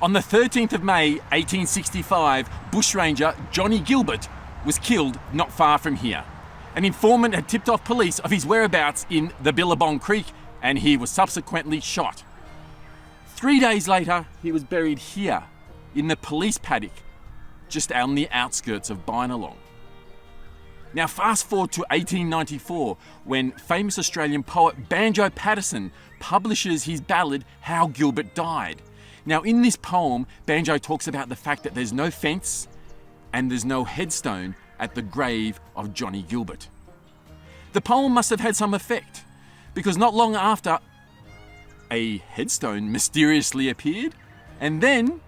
On the 13th of May 1865, bushranger Johnny Gilbert was killed not far from here. An informant had tipped off police of his whereabouts in the Binalong Creek, and he was subsequently shot. 3 days later, he was buried here in the police paddock just on the outskirts of Binalong. Now fast forward to 1894, when famous Australian poet Banjo Paterson publishes his ballad How Gilbert Died. Now in this poem, Banjo talks about the fact that there's no fence and there's no headstone at the grave of Johnny Gilbert. The poem must have had some effect, because not long after, a headstone mysteriously appeared, and then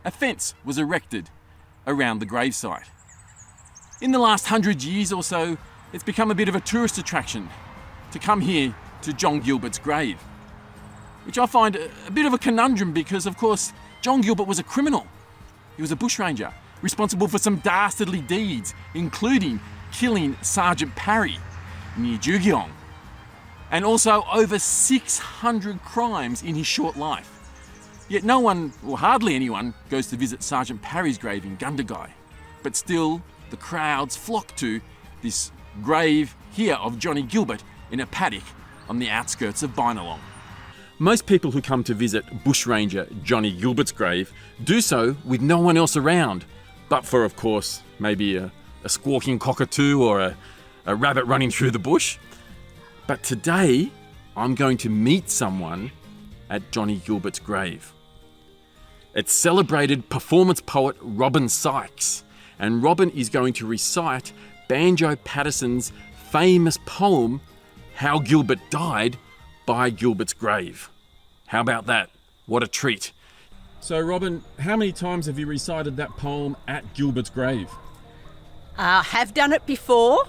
a fence was erected around the gravesite. In the last 100 years or so, it's become a bit of a tourist attraction to come here to John Gilbert's grave, which I find a bit of a conundrum because, of course, John Gilbert was a criminal. He was a bushranger, responsible for some dastardly deeds, including killing Sergeant Parry near Jugiong, and also over 600 crimes in his short life. Yet no one, or hardly anyone, goes to visit Sergeant Parry's grave in Gundagai. But still, the crowds flock to this grave here of Johnny Gilbert in a paddock on the outskirts of Binalong. Most people who come to visit bushranger Johnny Gilbert's grave do so with no one else around, but for, of course, maybe a squawking cockatoo or a rabbit running through the bush. But today, I'm going to meet someone at Johnny Gilbert's grave. It's celebrated performance poet Robyn Sykes, and Robyn is going to recite Banjo Paterson's famous poem, How Gilbert Died, by Gilbert's grave. How about that? What a treat. So Robyn, how many times have you recited that poem at Gilbert's grave? Have done it before.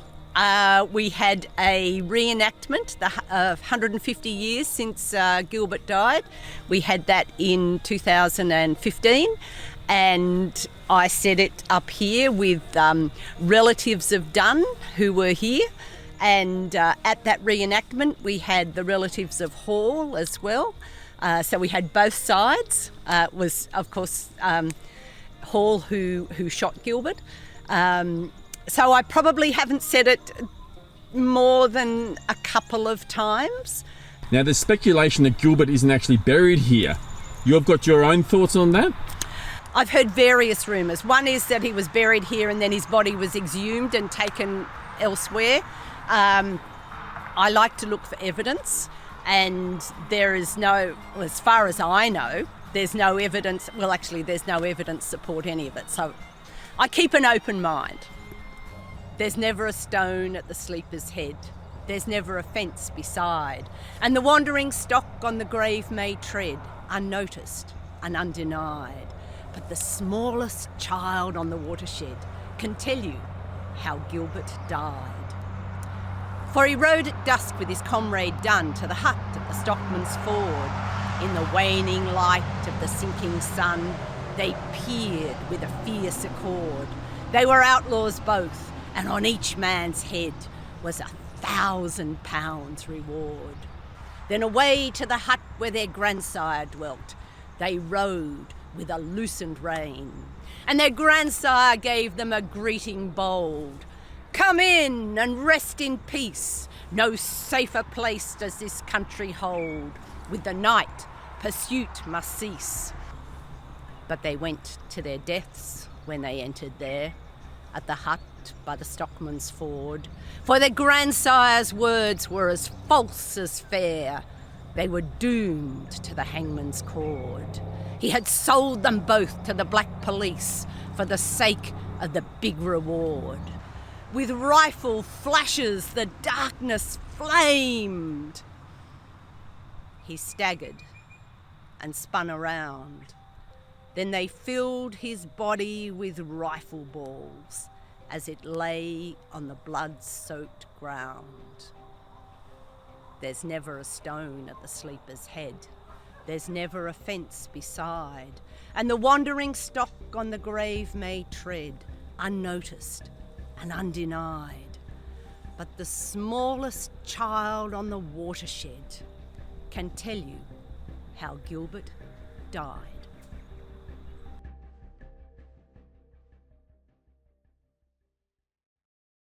We had a reenactment, the 150 years since Gilbert died. We had that in 2015, and I said it up here with relatives of Dunn who were here, and at that reenactment we had the relatives of Hall as well. So we had both sides. It was, of course, Hall who shot Gilbert. So I probably haven't said it more than a couple of times. Now there's speculation that Gilbert isn't actually buried here. You've got your own thoughts on that? I've heard various rumours. One is that he was buried here and then his body was exhumed and taken elsewhere. I like to look for evidence, and there is no, as far as I know, there's no evidence. Well, actually, there's no evidence to support any of it. So I keep an open mind. There's never a stone at the sleeper's head. There's never a fence beside. And the wandering stock on the grave may tread, unnoticed and undenied. But the smallest child on the watershed can tell you how Gilbert died. For he rode at dusk with his comrade Dunn to the hut at the Stockman's Ford. In the waning light of the sinking sun, they peered with a fierce accord. They were outlaws both, and on each man's head was £1,000 reward. Then away to the hut where their grandsire dwelt, they rode with a loosened rein, and their grandsire gave them a greeting bold. Come in and rest in peace. No safer place does this country hold. With the night, pursuit must cease. But they went to their deaths when they entered there, at the hut by the Stockman's Ford. For their grandsire's words were as false as fair. They were doomed to the hangman's cord. He had sold them both to the black police for the sake of the big reward. With rifle flashes the darkness flamed. He staggered and spun around. Then they filled his body with rifle balls as it lay on the blood-soaked ground. There's never a stone at the sleeper's head. There's never a fence beside, and the wandering stock on the grave may tread, unnoticed and undenied. But the smallest child on the watershed can tell you how Gilbert died.